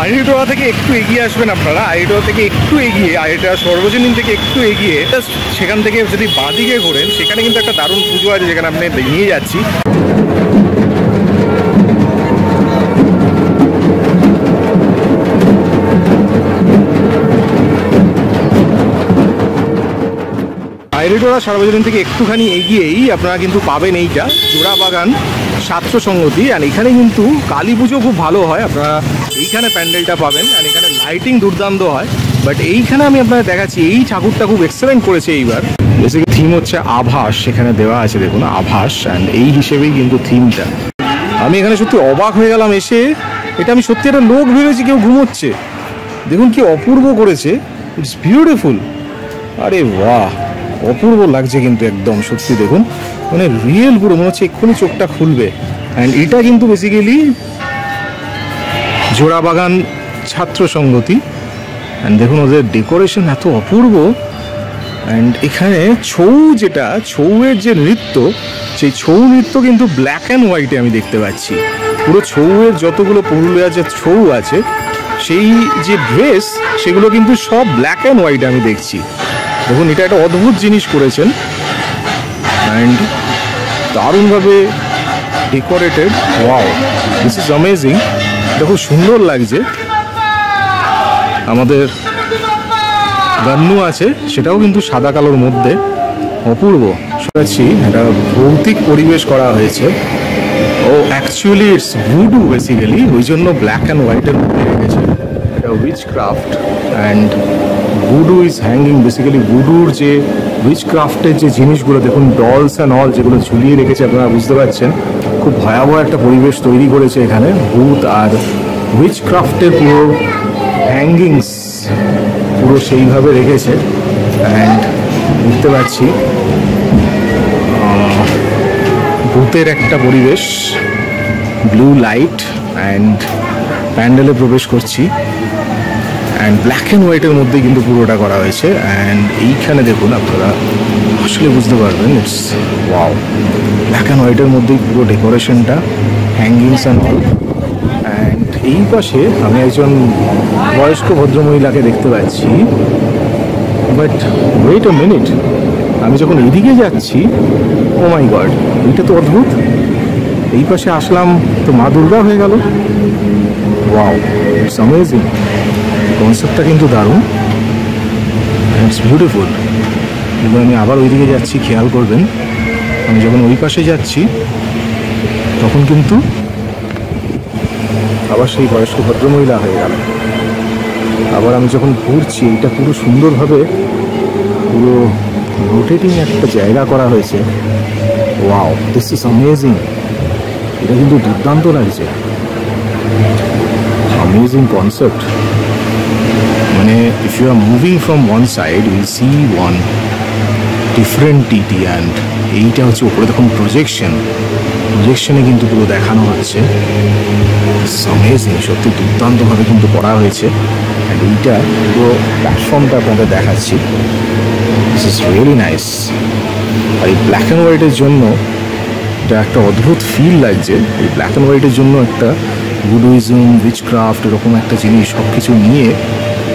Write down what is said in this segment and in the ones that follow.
আইরিটোলা থেকে একটু এগিয়ে আসবেন আপনারা, আইরিটোলা থেকে একটু এগিয়ে, আইরিটোলা সর্বজনীন থেকে একটু এগিয়ে সেখান থেকে যদি বাঁদিকে ঘোরেন সেখানে কিন্তু একটা দারুণ পুজো আছে যেখানে আপনি নিয়ে যাচ্ছি। আইরিটোলা সর্বজনীন থেকে একটুখানি এগিয়েই আপনারা কিন্তু পাবেন এইটা জোড়াবাগান ছাত্র সংগতি। আর এখানে কিন্তু কালী পুজো খুব ভালো হয়, আপনারা এইখানে প্যান্ডেলটা পাবেন। আর এখানে লাইটিং দুর্দান্ত হয়। বাট এইখানে আমি আপনাদের দেখাচ্ছি এই ঠাকুরটা খুব এক্সেলেন্ট করেছে এইবার। বেসিক্যালি থিম হচ্ছে আভাস, সেখানে দেওয়া আছে দেখুন আভাস, অ্যান্ড এই হিসেবেই কিন্তু থিমটা। আমি এখানে সত্যি অবাক হয়ে গেলাম এসে, এটা আমি সত্যি একটা লোক ভেবেছি কেউ ঘুমোচ্ছে। দেখুন কি অপূর্ব করেছে, ইটস বিউটিফুল। আরে বাহ, অপূর্ব লাগছে কিন্তু একদম সত্যি। দেখুন মানে রিয়েল, পুরো মনে হচ্ছে এক্ষুনি চোখটা খুলবে। অ্যান্ড এটা কিন্তু বেসিক্যালি জোড়াবাগান ছাত্র সংগতি। অ্যান্ড দেখুন ওদের ডেকোরেশন এত অপূর্ব। অ্যান্ড এখানে ছৌ, যেটা ছৌয়ের যে নৃত্য, সেই ছৌ নৃত্য কিন্তু ব্ল্যাক অ্যান্ড হোয়াইটে আমি দেখতে পাচ্ছি। পুরো ছৌয়ের যতগুলো পুরুলিয়ার যে ছৌ আছে সেই যে ড্রেস, সেগুলো কিন্তু সব ব্ল্যাক অ্যান্ড হোয়াইটে আমি দেখছি। দেখুন এটা একটা অদ্ভুত জিনিস করেছেন, অ্যান্ড দারুণভাবে decorated. Wow, this is amazing. এটা খুব সুন্দর লাগছে। আমাদের গান্নু আছে, সেটাও কিন্তু সাদা কালোর মধ্যে, অপূর্ব। শুনেছি একটা ভৌতিক পরিবেশ করা হয়েছে। ও অ্যাকচুয়ালি ইটস ভুডু বেসিক্যালি, ওই জন্য ব্ল্যাক অ্যান্ড হোয়াইটের মধ্যে রেখেছে। এটা witchcraft, and voodoo is hanging. Basically ভুডুর যে উইচ ক্রাফটের যে জিনিসগুলো দেখুন, ডলস অ্যান্ড অল যেগুলো ঝুলিয়ে রেখেছে, আপনারা বুঝতে পারছেন খুব ভয়াবহ একটা পরিবেশ তৈরি করেছে এখানে। ভূত আর উইচ ক্রাফটের পুরো হ্যাঙ্গিংস পুরো সেইভাবে রেখেছে। অ্যান্ড বুঝতে পারছি ভূতের একটা পরিবেশ। ব্লু লাইট, অ্যান্ড প্যান্ডেলে প্রবেশ করছি, অ্যান্ড ব্ল্যাক অ্যান্ড হোয়াইটের মধ্যে কিন্তু পুরোটা করা হয়েছে। অ্যান্ড এইখানে দেখুন আপনারা আসলে বুঝতে পারবেন, ইটস ওয়াও, ব্ল্যাক অ্যান্ড হোয়াইটের মধ্যেই পুরো ডেকোরেশনটা, হ্যাঙ্গিংস অ্যান্ড অল। অ্যান্ড এই পাশে আমি একজন বয়স্ক ভদ্রমহিলাকে দেখতে পাচ্ছি। বাট ওয়েট আ মিনিট, আমি যখন এদিকে যাচ্ছি, ও মাই গড, এইটা তো অদ্ভুত। এই পাশে আসলাম তো মা দুর্গা হয়ে গেল। Wow, it's amazing. কনসেপ্টটা কিন্তু দারুণ, ইটস বিউটিফুল। কিন্তু আমি আবার ওইদিকে যাচ্ছি, খেয়াল করবেন আমি যখন ওই পাশে যাচ্ছি তখন কিন্তু আবার সেই বয়স্ক ভদ্রমহিলা হয়ে গেল। আবার আমি যখন ঘুরছি, এটা পুরো সুন্দরভাবে পুরো রোটেটিং একটা জায়গা করা হয়েছে। Wow, this is amazing. এটা কিন্তু দুর্দান্ত লাগছে, অ্যামেজিং কনসেপ্ট। মানে if you are moving from one side you will see one different TT, and এইটা হচ্ছে উপরে দেখুন প্রজেকশনে কিন্তু পুরো দেখানো হচ্ছে। অ্যামেজিং, সত্যি দুর্দান্তভাবে কিন্তু করা হয়েছে। অ্যান্ড এইটা পুরো প্ল্যাটফর্মটা আপনাদের দেখাচ্ছি, দিস ইজ রিয়েলি নাইস। আর এই ব্ল্যাক অ্যান্ড হোয়াইটের জন্য এটা একটা অদ্ভুত ফিল লাগছে। এই ব্ল্যাক অ্যান্ড হোয়াইটের জন্য একটা ভুডুইজম, উইচক্রাফট এরকম একটা জিনিস সব কিছু নিয়ে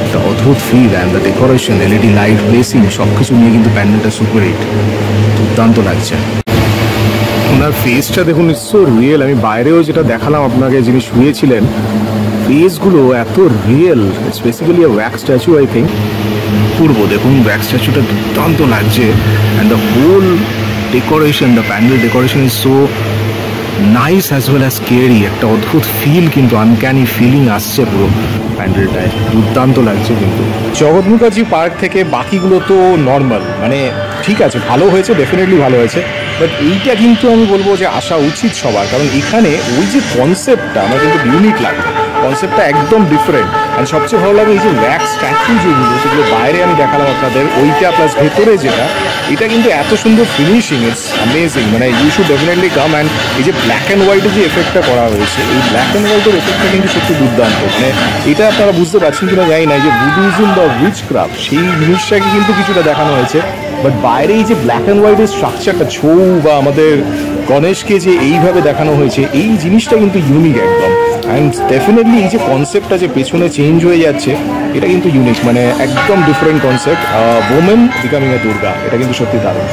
একটা অদ্ভুত ফিল। And the decoration, LED light placing সব কিছু নিয়ে কিন্তু প্যান্ডেলটা সুপার হিট, দুর্দান্ত লাগছে। ওনার ফেসটা দেখুন, ইটস সো রিয়েল। আমি বাইরেও যেটা দেখালাম আপনাকে, যিনি শুয়েছিলেন, ফেসগুলো এত real. It's basically a wax statue I think. পূর্ব দেখুন ওয়্যাক্স স্ট্যাচুটা দুর্দান্ত লাগছে। And the whole decoration, the pandal decoration is so nice as well as scary. একটা অদ্ভুত ফিল কিন্তু, আনক্যানি ফিলিং আসছে পুরো প্যান্ডেলটায়, দুর্দান্ত লাগছে। কিন্তু জগৎ মুখার্জি পার্ক থেকে বাকিগুলো তো নর্মাল, মানে ঠিক আছে, ভালো হয়েছে, ডেফিনেটলি ভালো হয়েছে। বাট এইটা কিন্তু আমি বলবো যে আসা উচিত সবার, কারণ এখানে ওই যে কনসেপ্টটা আমার কিন্তু ইউনিক লাগবে, কনসেপ্টটা একদম ডিফারেন্ট। অ্যান্ড সবচেয়ে ভালো লাগে এই যে ওয়্যাক্স স্ট্যাচু যেগুলো, সেগুলো বাইরে আমি দেখালাম আপনাদের, ওইটা প্লাস ভেতরে যেটা, এটা কিন্তু এত সুন্দর ফিনিশিং, ইটস অ্যামেজিং। মানে you should definitely come. And এই যে ব্ল্যাক অ্যান্ড হোয়াইটের যে এফেক্টটা করা হয়েছে, এই ব্ল্যাক অ্যান্ড হোয়াইটের এফেক্টটা কিন্তু সত্যি দুর্দান্ত। মানে এটা আপনারা বুঝতে পারছেন কিনা জানি না, যে বুদ্ধিজম বা উইচক্রাফট সেই জিনিসটাকে কিন্তু কিছুটা দেখানো হয়েছে। বাট বাইরে এই যে ব্ল্যাক অ্যান্ড হোয়াইটের স্ট্রাকচারটা, ছৌ বা আমাদের গণেশকে যে এইভাবে দেখানো হয়েছে, এই জিনিসটা কিন্তু ইউনিক একদম। অ্যান্ড ডেফিনেটলি এই যে কনসেপ্টটা যে পেছনে চেঞ্জ হয়ে যাচ্ছে, এটা কিন্তু ইউনিক, মানে একদম ডিফারেন্ট কনসেপ্ট, ওমেন বিকামিং এ দুর্গা, এটা কিন্তু সত্যি দারুণ।